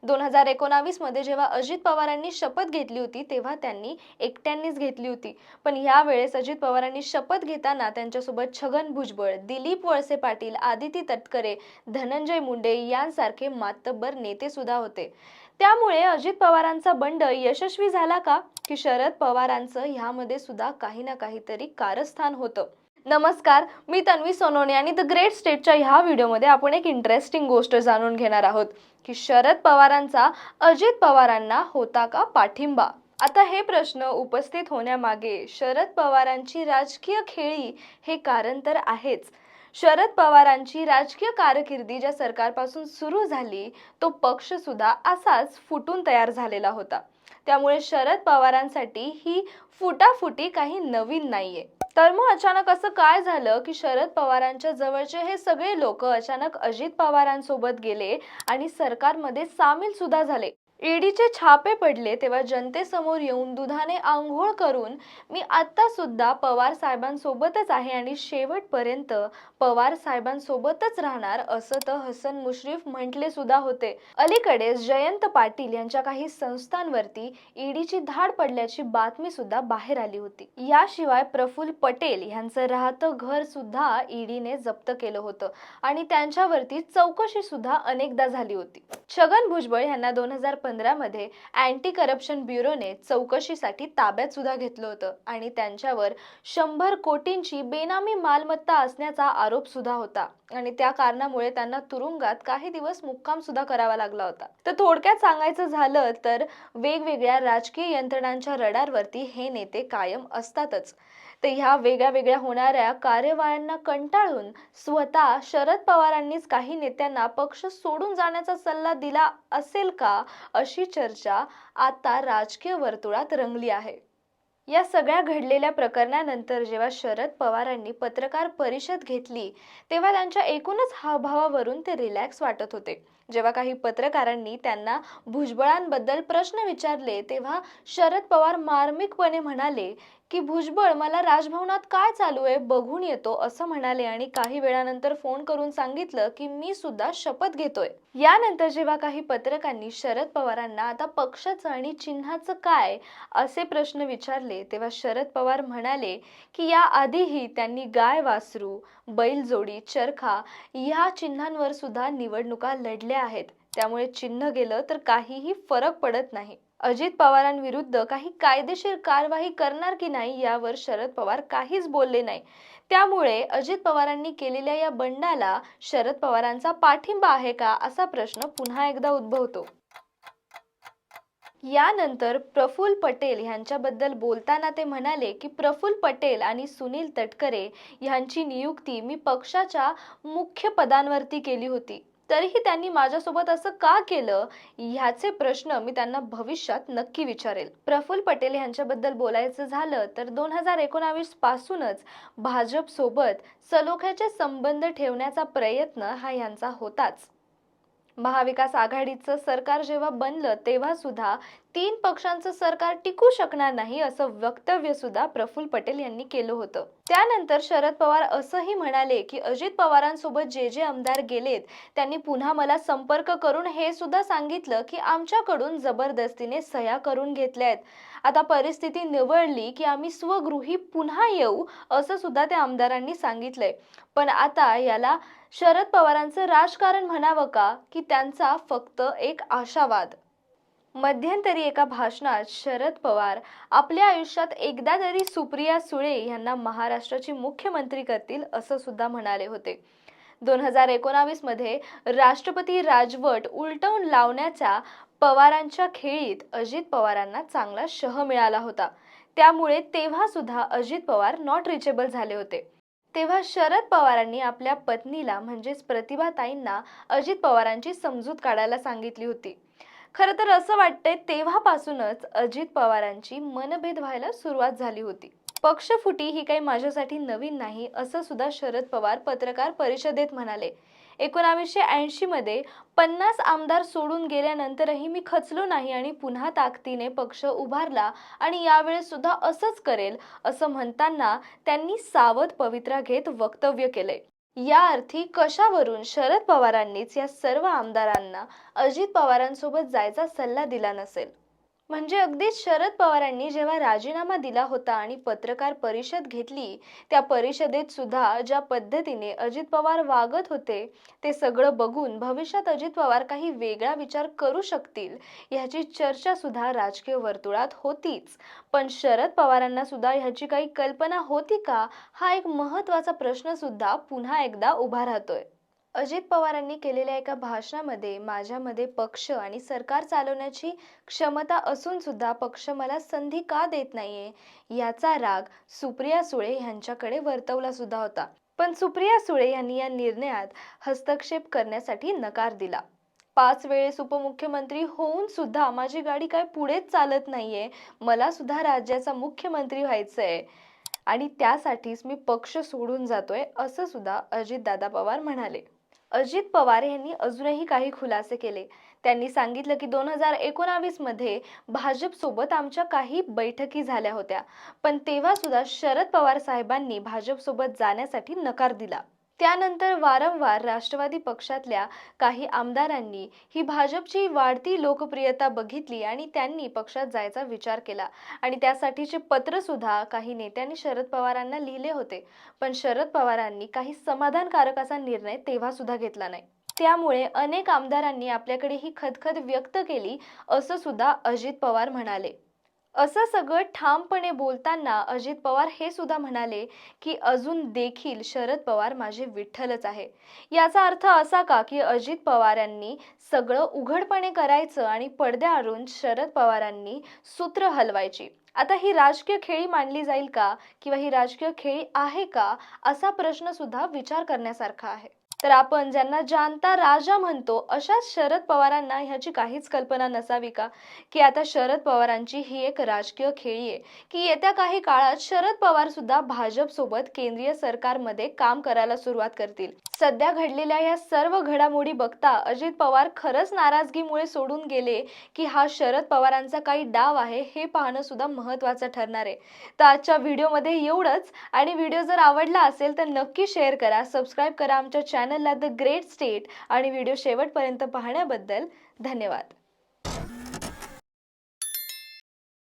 2019 मध्ये जेव्हा अजित पवारांनी शपथ घेतली होती तेव्हा त्यांनी एकट्यांनीच घेतली होती। पण यावेळेस अजित पवारांनी शपथ घेताना त्यांच्यासोबत छगन भुजबळ, दिलीप वळसे पाटील, आदिती तटकरे, धनंजय मुंडे यांसारखे मातब्बर नेते सुद्धा होते। त्यामुळे अजित पवारांचा बंड यशस्वी झाला का की शरद पवारांचं ह्यामध्ये सुद्धा काही ना काहीतरी कारस्थान होतं। नमस्कार, मी तन्वी सोनोने आणि द ग्रेट स्टेटच्या ह्या व्हिडिओमध्ये आपण एक इंटरेस्टिंग गोष्ट जाणून घेणार आहोत की शरद पवारांचा अजित पवारांना होता का पाठिंबा। आता हे प्रश्न उपस्थित होण्यामागे शरद पवारांची राजकीय खेळी हे कारण तर आहेच। शरद पवारांची राजकीय कारकिर्दी ज्या सरकारपासून सुरू झाली तो पक्ष सुद्धा असाच फुटून तयार झालेला होता। त्यामुळे शरद पवारांसाठी ही फुटाफुटी काही नवीन नाहीये। तर मग अचानक असं काय झालं की शरद पवारांच्या जवळचे हे सगळे लोक अचानक अजित पवारांसोबत गेले आणि सरकारमध्ये सामील सुद्धा झाले। ईडीचे छापे पडले तेव्हा जनतेसमोर येऊन दुधाने आंघोळ करून मी आता सुद्धा पवार साहेबांसोबतच आहे आणि शेवटपर्यंत पवार साहेबांसोबतच राहणार असं तर हसन मुश्रीफ म्हटले सुद्धा होते। अलीकडेच जयंत पाटील यांच्या काही संस्थांवरती ईडीची धाड पडल्याची बातमी सुद्धा बाहेर आली होती। याशिवाय प्रफुल्ल पटेल यांचं राहतं घर सुद्धा ईडीने जप्त केलं होतं आणि त्यांच्यावरती चौकशी सुद्धा अनेकदा झाली होती। छगन भुजबळ यांना 2015 मध्ये अँटी करप्शन ब्युरोने चौकशीसाठी ताब्यात सुद्धा घेतलं होतं आणि त्यांच्यावर 100 कोटींची बेनामी मालमत्ता असण्याचा आरोप सुद्धा होता आणि त्या कारणामुळे त्यांना तुरुंगात काही दिवस मुक्काम सुद्धा करावा लागला होता। तर थोडक्यात सांगायचं झालं तर वेगवेगळ्या राजकीय यंत्रणांच्या रडारवरती हे नेते कायम असतातच। तर ह्या वेगळ्या होणाऱ्या कार्यवायांना कंटाळून स्वतः शरद पवारांनीच काही नेत्यांना पक्ष सोडून जाण्याचा सल्ला दिला असेल का अशी चर्चा आता राजकीय वर्तुळात रंगली आहे। या सगळ्या घडलेल्या प्रकरणानंतर जेव्हा शरद पवारांनी पत्रकार परिषद घेतली तेव्हा त्यांच्या एकूणच हावभावावरून ते रिलॅक्स वाटत होते। जेव्हा काही पत्रकारांनी त्यांना भुजबळांबद्दल प्रश्न विचारले तेव्हा शरद पवार मार्मिकपणे म्हणाले की भुजबळ मला राजभवनात काय चालू आहे बघून येतो असं म्हणाले आणि काही वेळानंतर फोन करून सांगितलं की मी सुद्धा शपथ घेतोय। यानंतर जेव्हा काही पत्रकारांनी शरद पवारांना आता पक्षाचं आणि चिन्हाचं काय असे प्रश्न विचारले तेव्हा शरद पवार म्हणाले की या आधीही त्यांनी गाय वासरू, बैलजोडी, चरखा या चिन्हांवर सुद्धा निवडणुका लढल्या आहेत। त्यामुळे चिन्ह गेलं तर काहीही फरक पडत नाही। अजित पवारांविरुद्ध काही कायदेशीर कारवाई करणार की नाही यावर शरद पवार काहीच बोलले नाही। त्यामुळे अजित पवारांनी केलेल्या या बंडाला शरद पवारांचा पाठिंबा आहे का असा प्रश्न पुन्हा एकदा उद्भवतो। यानंतर प्रफुल्ल पटेल यांच्याबद्दल बोलताना ते म्हणाले की प्रफुल्ल पटेल आणि सुनील तटकरे यांची नियुक्ती मी पक्षाच्या मुख्य पदांवरती केली होती, तरीही त्यांनी माझ्यासोबत असं का केलं ह्याचे प्रश्न मी त्यांना भविष्यात नक्की विचारेल। प्रफुल्ल पटेल यांच्याबद्दल बोलायचं झालं तर 2019 पासूनच भाजप सोबत सलोख्याचे संबंध ठेवण्याचा प्रयत्न हा यांचा होताच। महाविकास आघाडीचं सरकार जेव्हा बनलं तेव्हा सुद्धा 3 पक्षांचं सरकार टिकू शकणार नाही असं वक्तव्य सुद्धा प्रफुल्ल पटेल यांनी केलं होतं। त्यानंतर शरद पवार असंही म्हणाले की अजित पवारांसोबत जे आमदार गेलेत त्यांनी पुन्हा मला संपर्क करून हे सुद्धा सांगितलं की आमच्याकडून जबरदस्तीने सह्या करून घेतल्यात। आता परिस्थिती निवळली की आम्ही स्वगृही पुन्हा येऊ असं सुद्धा त्या आमदारांनी सांगितलंय। पण आता याला शरद पवारांचं राजकारण म्हणावं का की त्यांचा फक्त एक आशावाद। मध्यंतरी एका भाषणात शरद पवार आपल्या आयुष्यात एकदा तरी सुप्रिया सुळे यांना महाराष्ट्राची मुख्यमंत्री करतील असं सुद्धा म्हणाले होते। 2019 मध्ये राष्ट्रपती राजवट उलटवून लावण्याच्या पवारांच्या खेळीत अजित पवारांना चांगला शह मिळाला होता। त्यामुळे तेव्हा सुद्धा अजित पवार नॉट रिचेबल झाले होते। तेव्हा शरद पवारांनी आपल्या पत्नीला म्हणजेच प्रतिभाताईंना अजित पवारांची समजूत काढायला सांगितली होती। खरं तर असं वाटतंय तेव्हापासूनच अजित पवारांची मनभेद व्हायला सुरुवात झाली होती। पक्षफुटी ही काही माझ्यासाठी नवीन नाही असं सुद्धा शरद पवार पत्रकार परिषदेत म्हणाले। 1980 मध्ये 50 आमदार सोडून गेल्यानंतरही मी खचलो नाही आणि पुन्हा ताकदीने पक्ष उभारला आणि यावेळेस सुद्धा असंच करेल असं म्हणताना त्यांनी सावध पवित्रा घेत वक्तव्य केले। या अर्थी कशावरून शरद पवारांनीच या सर्व आमदारांना अजित पवारांसोबत जायचा सल्ला दिला नसेल? म्हणजे अगदीच शरद पवारांनी जेव्हा राजीनामा दिला होता आणि पत्रकार परिषद घेतली, त्या परिषदेत सुद्धा ज्या पद्धतीने अजित पवार वागत होते, ते सगळं बघून भविष्यात अजित पवार काही वेगळा विचार करू शकतील ह्याची चर्चा सुद्धा राजकीय वर्तुळात होतीच. पण शरद पवारांना सुद्धा ह्याची काही कल्पना होती का? हा एक महत्त्वाचा प्रश्न सुद्धा पुन्हा एकदा उभा राहतोय. अजित पवारांनी केलेल्या एका भाषणामध्ये माझ्यामध्ये पक्ष आणि सरकार चालवण्याची क्षमता असून सुद्धा पक्ष मला संधी का देत नाहीये याचा राग सुप्रिया सुळे यांच्याकडे वर्तवला सुद्धा होता. पण सुप्रिया सुळे यांनी या निर्णयात हस्तक्षेप करण्यासाठी नकार दिला. 5 वेळेस उपमुख्यमंत्री होऊन सुद्धा माझी गाडी काय पुढेच चालत नाहीये, मला सुद्धा राज्याचा मुख्यमंत्री व्हायचंय आणि त्यासाठीच मी पक्ष सोडून जातोय, असं सुद्धा अजितदादा पवार म्हणाले. अजित पवार यांनी अजूनही काही खुलासे केले. त्यांनी सांगितलं की 2019 मध्ये भाजप सोबत आमच्या काही बैठकी झाल्या होत्या, पण तेव्हा सुद्धा शरद पवार साहेबांनी भाजप सोबत जाण्यासाठी नकार दिला. त्यानंतर वारंवार राष्ट्रवादी पक्षातल्या काही आमदारांनी ही भाजपची वाढती लोकप्रियता बघितली आणि त्यांनी पक्षात जायचा विचार केला आणि त्यासाठीचे पत्र सुद्धा काही नेत्यांनी शरद पवारांना लिहिले होते. पण शरद पवारांनी काही समाधानकारक असा निर्णय तेव्हा सुद्धा घेतला नाही. त्यामुळे अनेक आमदारांनी आपल्याकडे ही खदखद व्यक्त केली, असं सुद्धा अजित पवार म्हणाले. असं सगळं ठामपणे बोलताना अजित पवार हे सुद्धा म्हणाले की अजून देखील शरद पवार माझे विठ्ठलच आहे. याचा अर्थ असा का की अजित पवारांनी सगळं उघडपणे करायचं आणि पडद्याआडून शरद पवारांनी सूत्र हलवायची? आता ही राजकीय खेळी मानली जाईल का किंवा ही राजकीय खेळी आहे का, असा प्रश्न सुद्धा विचार करण्यासारखा आहे. तर आपण ज्यांना जानता राजा म्हणतो अशाच शरद पवारांना ह्याची काहीच कल्पना नसावी का की आता शरद पवारांची ही एक राजकीय खेळी आहे की येत्या काही काळात शरद पवार सुद्धा भाजप सोबत केंद्रीय सरकारमध्ये काम करायला सुरुवात करतील. सध्या घडलेल्या या सर्व घडामोडी बघता अजित पवार खरंच नाराजगीमुळे सोडून गेले की हा शरद पवारांचा काही डाव आहे हे पाहणं सुद्धा महत्त्वाचं ठरणार आहे. तर आजच्या व्हिडिओमध्ये एवढंच आणि व्हिडिओ जर आवडला असेल तर नक्की शेअर करा, सबस्क्राईब करा आमच्या चॅनलला द ग्रेट स्टेट आणि व्हिडिओ शेवटपर्यंत पाहण्याबद्दल धन्यवाद.